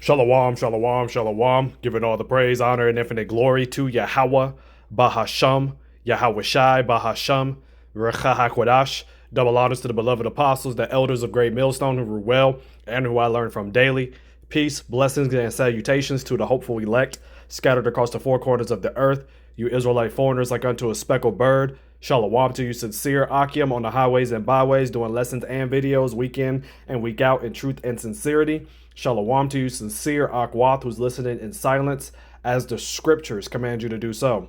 Shalom, shalom, shalom. Giving all the praise, honor, and infinite glory to YAHAWAH, BAHASHAM, YAHAWASHI, BAHASHAM, RAWCHAA, QADASH. Double honors to the beloved apostles, the elders of Great Millstone who rule well and who I learn from daily. Peace, blessings, and salutations to the hopeful elect scattered across the four corners of the earth. You Israelite foreigners like unto a speckled bird. Shalom to you sincere Akim on the highways and byways, doing lessons and videos week in and week out in truth and sincerity. Shalom to you sincere Akwath who's listening in silence as the scriptures command you to do so.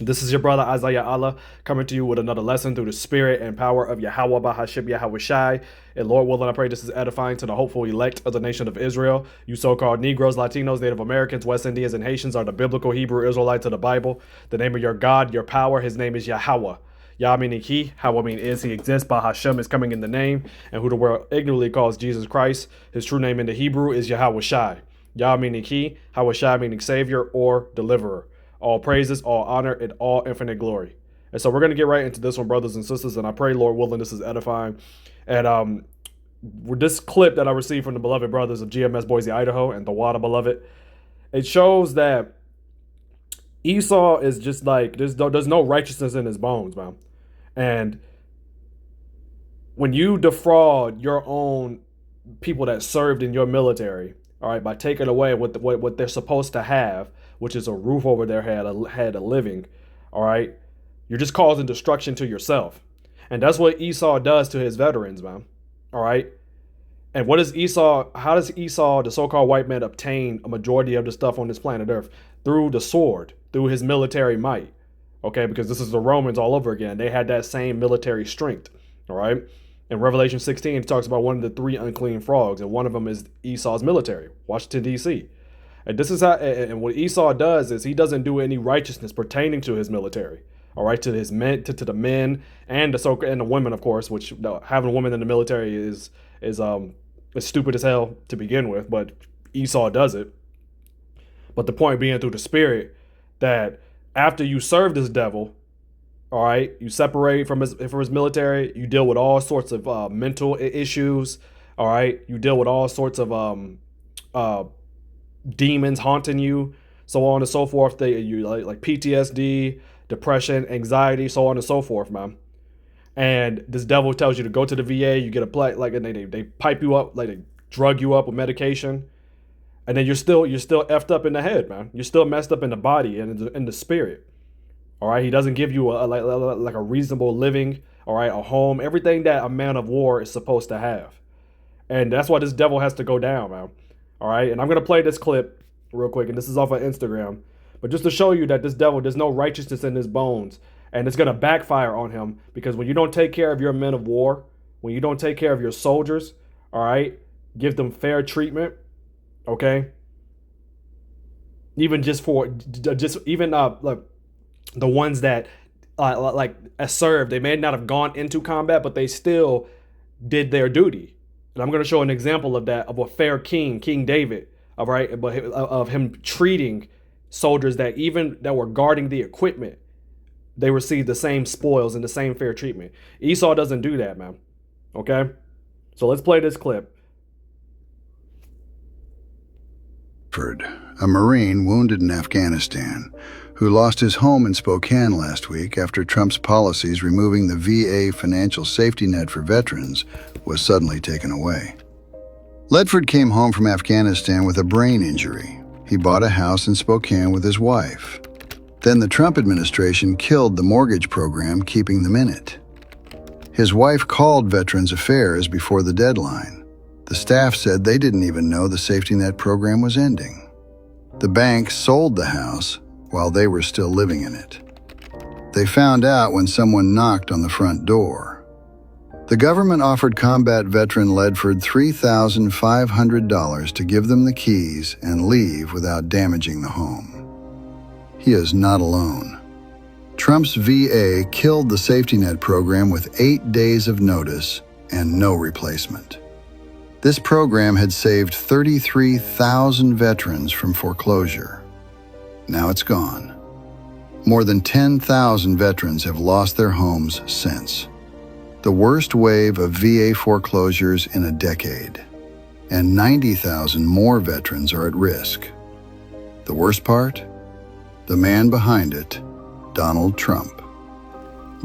This is your brother Isaiah Allah coming to you with another lesson through the spirit and power of YAHAWAH, BAHASHAM, YAHAWASHI. And Lord willing, I pray this is edifying to the hopeful elect of the nation of Israel. You so-called Negroes, Latinos, Native Americans, West Indians, and Haitians are the biblical Hebrew Israelites of the Bible. The name of your God, your power, his name is YAHAWAH. Yah meaning he, Hawa meaning is, he exists. BAHASHAM is coming in the name, and who the world ignorantly calls Jesus Christ. His true name in the Hebrew is YAHAWASHI. Yah meaning he, Hawashai meaning savior or deliverer. All praises, all honor, and all infinite glory. And so we're going to get right into this one, brothers and sisters, and I pray, Lord willing, this is edifying. And with this clip that I received from the beloved brothers of GMS Boise, Idaho, and the Wada beloved, it shows that Esau is just like, there's no righteousness in his bones, man. And when you defraud your own people that served in your military, all right, by taking away what they're supposed to have, which is a roof over their head, a living, all right, you're just causing destruction to yourself. And that's what Esau does to his veterans, man, all right? And what is Esau, how does Esau, the so-called white man, obtain a majority of the stuff on this planet Earth? Through the sword, through his military might, okay? Because this is the Romans all over again. They had that same military strength, all right? In Revelation 16, it talks about one of the three unclean frogs, and one of them is Esau's military, Washington, D.C. And this is how, and what Esau does is he doesn't do any righteousness pertaining to his military, all right, to his men, to the men and the women, of course. Which having a woman in the military is stupid as hell to begin with, but Esau does it. But the point being, through the spirit, that after you serve this devil, all right, you separate from his military, you deal with all sorts of mental issues, all right, you deal with all sorts of demons haunting you, so on and so forth. You like PTSD, depression, anxiety, so on and so forth, man. And this devil tells you to go to the VA, you get a and they pipe you up, like they drug you up with medication, and then you're still effed up in the head, man. You're still messed up in the body and in the spirit. All right, he doesn't give you like a reasonable living, all right, a home, everything that a man of war is supposed to have. And that's why this devil has to go down, man. All right, and I'm going to play this clip real quick, and this is off of Instagram. But just to show you that this devil, there's no righteousness in his bones, and it's going to backfire on him, because when you don't take care of your men of war, when you don't take care of your soldiers, all right, give them fair treatment, okay? Even just look, the ones that served, they may not have gone into combat, but they still did their duty. And I'm going to show an example of that, of a fair king, King David, all right, but of him treating soldiers that were guarding the equipment, they received the same spoils and the same fair treatment. Esau doesn't do that, man. Okay, so let's play this clip. A Marine wounded in Afghanistan who lost his home in Spokane last week after Trump's policies removing the VA financial safety net for veterans was suddenly taken away. Ledford came home from Afghanistan with a brain injury. He bought a house in Spokane with his wife. Then the Trump administration killed the mortgage program keeping them in it. His wife called Veterans Affairs before the deadline. The staff said they didn't even know the safety net program was ending. The bank sold the house while they were still living in it. They found out when someone knocked on the front door. The government offered combat veteran Ledford $3,500 to give them the keys and leave without damaging the home. He is not alone. Trump's VA killed the safety net program with 8 days of notice and no replacement. This program had saved 33,000 veterans from foreclosure. Now it's gone. More than 10,000 veterans have lost their homes since. The worst wave of VA foreclosures in a decade. and 90,000 more veterans are at risk. The worst part? The man behind it, Donald Trump,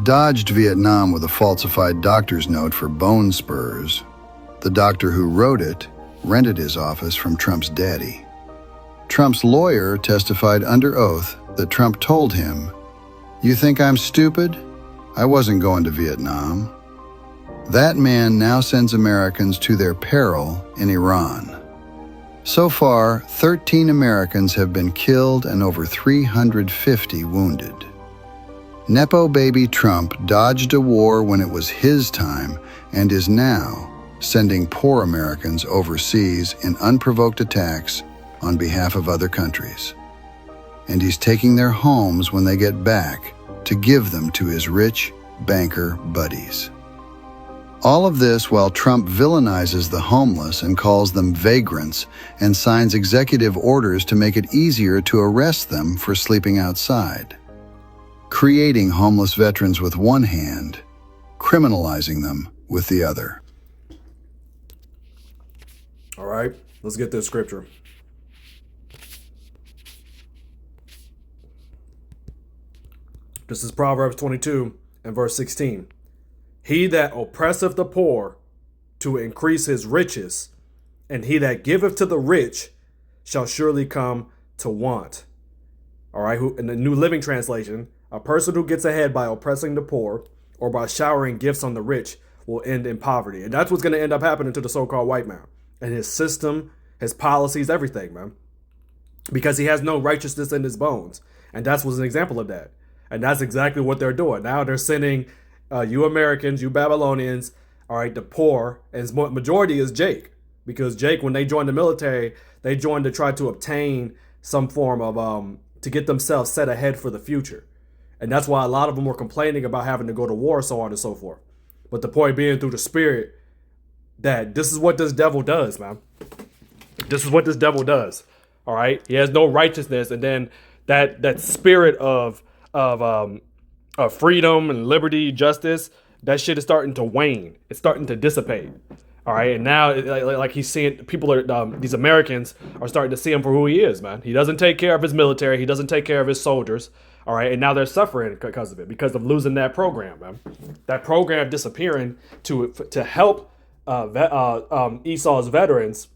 dodged Vietnam with a falsified doctor's note for bone spurs. The doctor who wrote it rented his office from Trump's daddy. Trump's lawyer testified under oath that Trump told him, "You think I'm stupid? I wasn't going to Vietnam." That man now sends Americans to their peril in Iran. So far, 13 Americans have been killed and over 350 wounded. Nepo baby Trump dodged a war when it was his time and is now sending poor Americans overseas in unprovoked attacks on behalf of other countries. And he's taking their homes when they get back to give them to his rich banker buddies. All of this while Trump villainizes the homeless and calls them vagrants and signs executive orders to make it easier to arrest them for sleeping outside, creating homeless veterans with one hand, criminalizing them with the other. All right, let's get this scripture. This is Proverbs 22 and verse 16. He that oppresseth the poor to increase his riches, and he that giveth to the rich shall surely come to want. All right, in the New Living Translation, a person who gets ahead by oppressing the poor or by showering gifts on the rich will end in poverty. And that's what's going to end up happening to the so-called white man and his system, his policies, everything, man. Because he has no righteousness in his bones. And that's what's an example of that. And that's exactly what they're doing. Now they're sending you Americans, you Babylonians, all right, the poor, and majority is Jake. Because Jake, when they joined the military, they joined to try to obtain some form of, to get themselves set ahead for the future. And that's why a lot of them were complaining about having to go to war, so on and so forth. But the point being, through the spirit, that this is what this devil does, man. This is what this devil does. All right. He has no righteousness. And then that spirit of freedom and liberty, justice, that shit is starting to wane. It's starting to dissipate. All right. And now, like he's seeing, people are, these Americans are starting to see him for who he is, man. He doesn't take care of his military. He doesn't take care of his soldiers. All right. And now they're suffering because of it, because of losing that program, man. That program disappearing to help Esau's veterans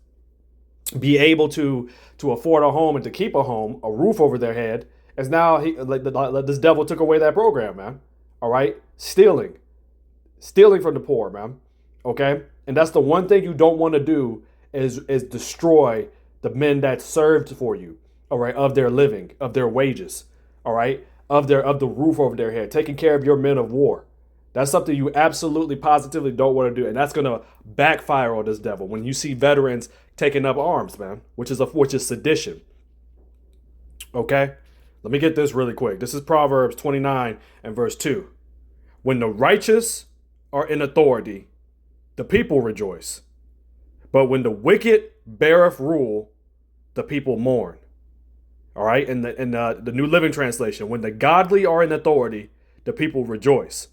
be able to afford a home and to keep a home, a roof over their head, as now this devil took away that program, man. All right, stealing from the poor, man. Okay, and that's the one thing you don't want to do is destroy the men that served for you. All right, of their living, of their wages. All right, of the roof over their head, taking care of your men of war. That's something you absolutely, positively don't want to do. And that's going to backfire on this devil when you see veterans taking up arms, man, which is sedition. Okay? Let me get this really quick. This is Proverbs 29 and verse 2. When the righteous are in authority, the people rejoice. But when the wicked beareth rule, the people mourn. All right? In the New Living Translation, when the godly are in authority, the people rejoice.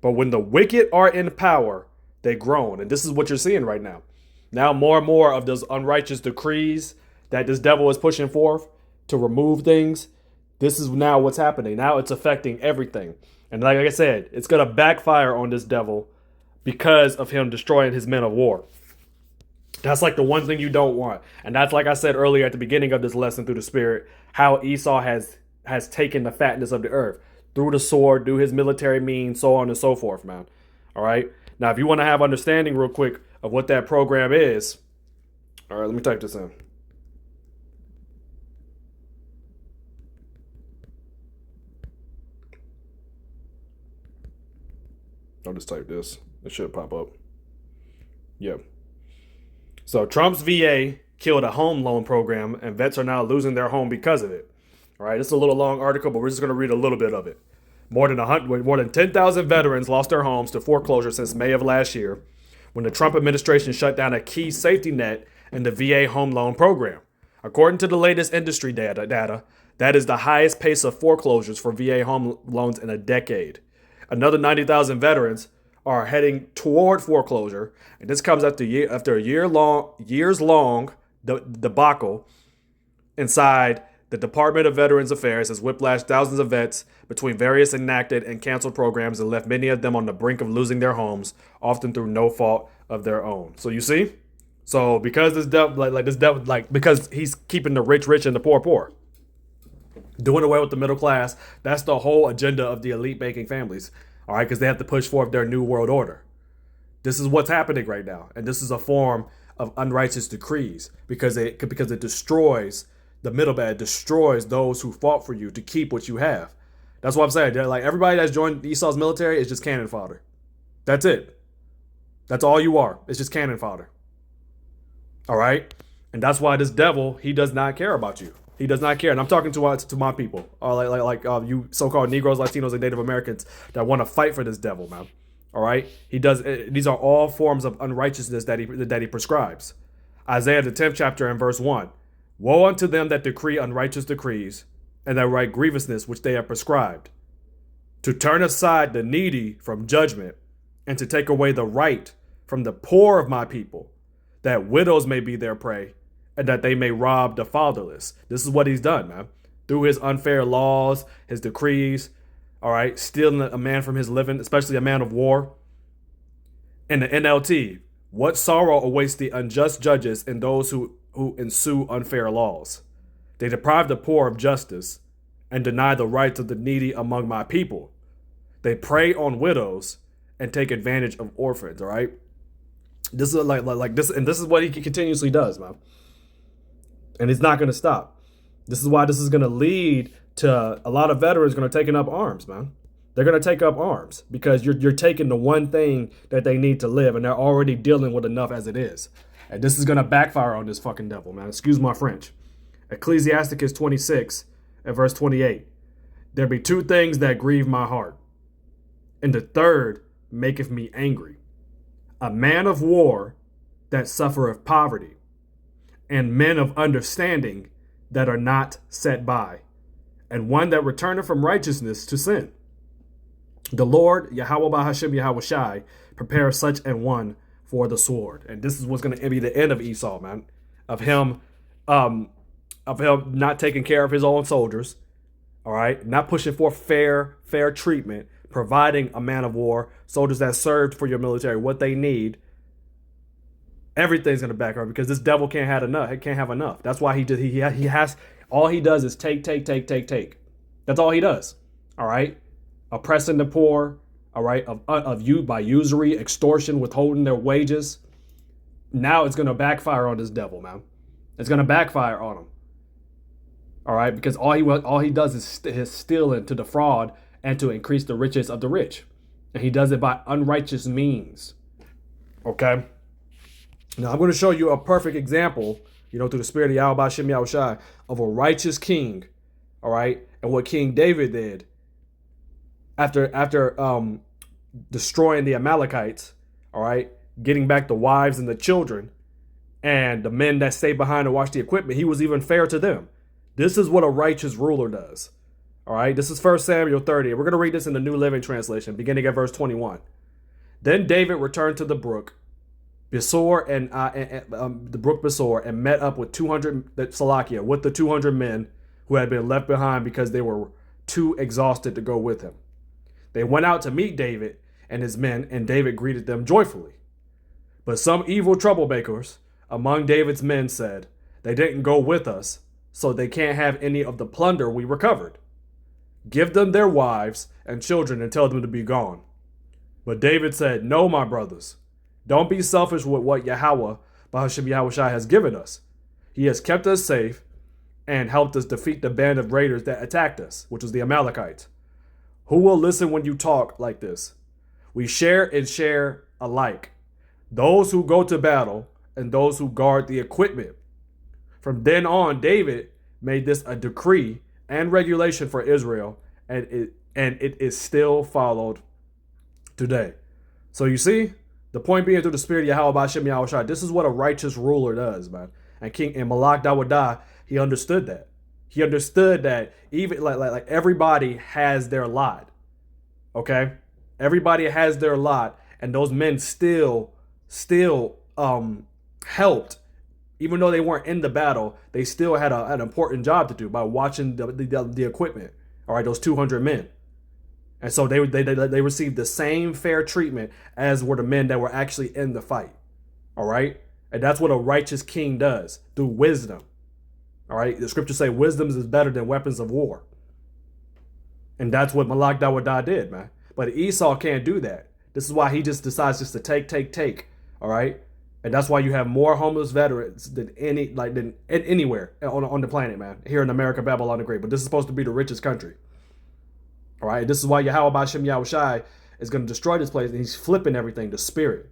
But when the wicked are in power, they groan. And this is what you're seeing right now. Now more and more of those unrighteous decrees that this devil is pushing forth to remove things. This is now what's happening. Now it's affecting everything. And like I said, it's going to backfire on this devil because of him destroying his men of war. That's like the one thing you don't want. And that's, like I said earlier at the beginning of this lesson through the spirit, how Esau has taken the fatness of the earth. Through the sword, through his military means, so on and so forth, man. All right. Now, if you want to have understanding real quick of what that program is. All right, let me type this in. I'll just type this. It should pop up. Yeah. So Trump's VA killed a home loan program, and vets are now losing their home because of it. All right, it's a little long article, but we're just going to read a little bit of it. More than 10,000 veterans lost their homes to foreclosure since May of last year, when the Trump administration shut down a key safety net in the VA home loan program. According to the latest industry data, that is the highest pace of foreclosures for VA home loans in a decade. Another 90,000 veterans are heading toward foreclosure, and this comes after a years long debacle inside the Department of Veterans Affairs has whiplashed thousands of vets between various enacted and canceled programs and left many of them on the brink of losing their homes, often through no fault of their own. So you see, because this devil, because he's keeping the rich rich and the poor poor, doing away with the middle class. That's the whole agenda of the elite banking families. All right, because they have to push forth their new world order. This is what's happening right now, and this is a form of unrighteous decrees because it destroys the middleman, destroys those who fought for you to keep what you have. That's what I'm saying. Like everybody that's joined Esau's military is just cannon fodder. That's it. That's all you are. It's just cannon fodder. All right, and that's why this devil, he does not care about you. He does not care. And I'm talking to my people, you so-called Negroes, Latinos, and Native Americans that want to fight for this devil, man. All right, he does. These are all forms of unrighteousness that he prescribes. Isaiah the 10th chapter and verse 1. Woe unto them that decree unrighteous decrees, and that write grievousness which they have prescribed, to turn aside the needy from judgment, and to take away the right from the poor of my people, that widows may be their prey, and that they may rob the fatherless. This is what he's done, man. Through his unfair laws, his decrees, all right, stealing a man from his living, especially a man of war. In the NLT, what sorrow awaits the unjust judges and those who ensue unfair laws. They deprive the poor of justice and deny the rights of the needy among my people. They prey on widows and take advantage of orphans, all right? This is like this, and this is what he continuously does, man. And it's not going to stop. This is why this is going to lead to a lot of veterans going to taking up arms, man. They're going to take up arms because you're taking the one thing that they need to live, and they're already dealing with enough as it is. And this is going to backfire on this fucking devil, man. Excuse my French. Ecclesiasticus 26 and verse 28. There be two things that grieve my heart, and the third maketh me angry. A man of war that suffereth poverty, and men of understanding that are not set by, and one that returneth from righteousness to sin. The Lord, YAHAWAH, BAHASHAM, YAHAWASHI, prepare such an one for the sword. And this is what's going to be the end of Esau, man. Of him not taking care of his own soldiers, all right, not pushing for fair treatment, providing a man of war, soldiers that served for your military what they need. Everything's going to back up because this devil can't have enough. He can't have enough. That's why he has all he does is take. That's all he does. All right, oppressing the poor. All right, of you by usury, extortion, withholding their wages. Now it's going to backfire on this devil, man. It's going to backfire on him. All right, because all he does is stealing to defraud and to increase the riches of the rich, and he does it by unrighteous means. Okay. Now I'm going to show you a perfect example, through the spirit of YAHAWAH, BAHASHAM, YAHAWASHI, of a righteous king. All right, and what King David did after destroying the Amalekites, all right, getting back the wives and the children and the men that stayed behind to watch the equipment. He was even fair to them. This is what a righteous ruler does. All right, this is 1 Samuel 30. We're going to read this in the New Living Translation, beginning at verse 21. Then David returned to the brook Besor and the brook Besor, and met up with the 200 men who had been left behind because they were too exhausted to go with him. They went out to meet David and his men, and David greeted them joyfully. But some evil troublemakers among David's men said, "They didn't go with us, so they can't have any of the plunder we recovered. Give them their wives and children and tell them to be gone." But David said, "No, my brothers, don't be selfish with what YAHAWAH, BAHASHAM, YAHAWASHI has given us. He has kept us safe and helped us defeat the band of raiders that attacked us, which was the Amalekites. Who will listen when you talk like this? We share and share alike, those who go to battle and those who guard the equipment." From then on, David made this a decree and regulation for Israel, and it is still followed today. So you see, the point being, through the spirit of YAHAWAH, BAHASHAM, YAHAWASHI, this is what a righteous ruler does, man. And Malak Dawadah, he understood that. He understood that even like everybody has their lot. Okay? Everybody has their lot, and those men still helped. Even though they weren't in the battle, they still had an important job to do by watching the equipment. All right, those 200 men. And so they received the same fair treatment as were the men that were actually in the fight. All right? And that's what a righteous king does, through wisdom. All right? The scriptures say wisdom is better than weapons of war. And that's what Malak Dawadah did, man. But Esau can't do that. This is why he just decides just to take. All right? And that's why you have more homeless veterans than anywhere on the planet, man. Here in America, Babylon the Great. But this is supposed to be the richest country. All right, this is why YAHAWASHI YAHAWASHI is going to destroy this place, and he's flipping everything, the spirit.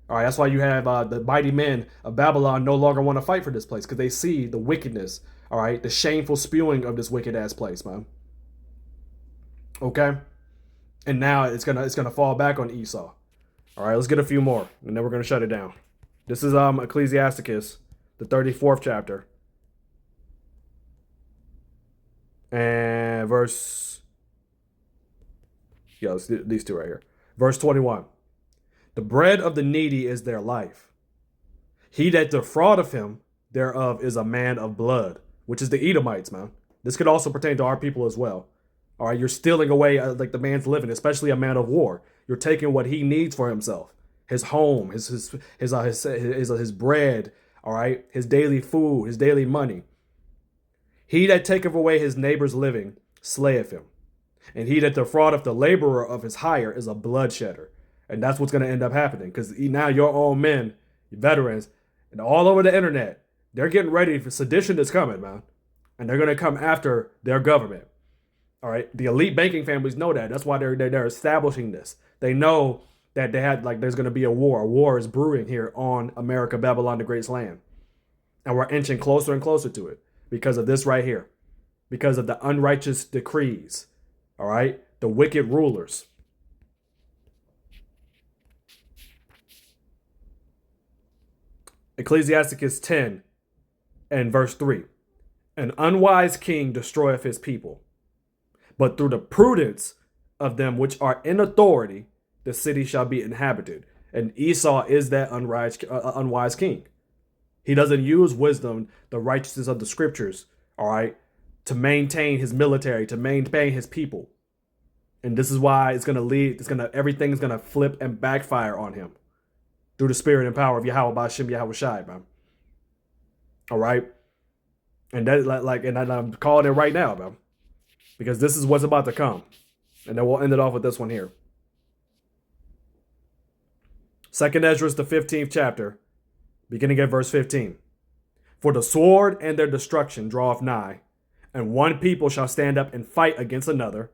All right, that's why you have the mighty men of Babylon no longer want to fight for this place because they see the wickedness, all right, the shameful spewing of this wicked-ass place, man. Okay? And now it's gonna fall back on Esau. All right, let's get a few more, and then we're going to shut it down. This is Ecclesiasticus, the 34th chapter. And these two right here. Verse 21. The bread of the needy is their life. He that defraudeth him thereof is a man of blood, which is the Edomites, man. This could also pertain to our people as well. All right, you're stealing away like the man's living, especially a man of war. You're taking what he needs for himself, his home, his bread, all right, his daily food, his daily money. He that taketh away his neighbor's living slayeth him. And he that defraudeth the laborer of his hire is a bloodshedder. And that's what's going to end up happening. Because now your own men, your veterans, and all over the internet, they're getting ready for sedition is coming, man. And they're going to come after their government. All right. The elite banking families know that. That's why they're establishing this. They know that there's going to be a war. A war is brewing here on America, Babylon the Great's land. And we're inching closer and closer to it because of this right here. Because of the unrighteous decrees. All right, the wicked rulers. Ecclesiasticus 10 and verse 3. An unwise king destroyeth his people, but through the prudence of them which are in authority, the city shall be inhabited. And Esau is that unwise king. He doesn't use wisdom, the righteousness of the scriptures, all right, to maintain his military, to maintain his people. And this is why everything's going to flip and backfire on him through the spirit and power of Yahawah, BAHASHAM, YAHAWASHI, man. All right. And I'm calling it right now, man, because this is what's about to come. And then we'll end it off with this one here. 2nd Ezra, the 15th chapter, beginning at verse 15. For the sword and their destruction draweth nigh, and one people shall stand up and fight against another,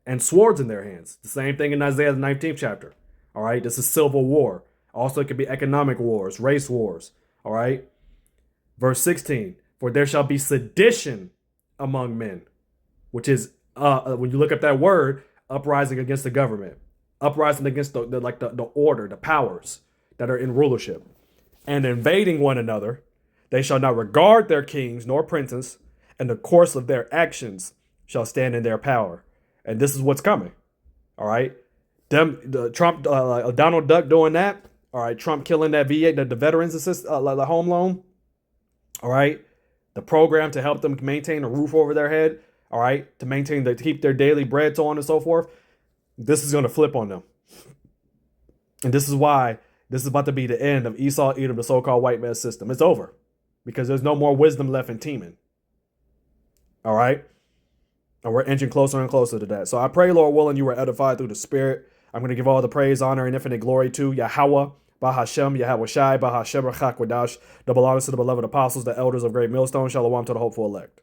and swords in their hands. The same thing in Isaiah the 19th chapter. All right, this is civil war. Also, it could be economic wars, race wars. All right. Verse 16. For there shall be sedition among men, which is when you look up that word, uprising against the government, uprising against the order, the powers that are in rulership, and invading one another. They shall not regard their kings nor princes, and the course of their actions shall stand in their power. And this is what's coming. All right. Trump, Donald Duck doing that. All right. Trump killing that VA, the veterans assist, the home loan. All right. The program to help them maintain a roof over their head. All right. To keep their daily bread, so on and so forth. This is going to flip on them. And this is why this is about to be the end of Esau, Edom, the so-called white man system. It's over because there's no more wisdom left in Teman. All right. And we're inching closer and closer to that. So I pray, Lord willing, you were edified through the Spirit. I'm going to give all the praise, honor, and infinite glory to YAHAWAH, BAHASHAM, YAHAWASHI, BAHASHAM, QADASH. Double honors to the beloved apostles, the elders of Great Millstone. Shalom to the hopeful elect.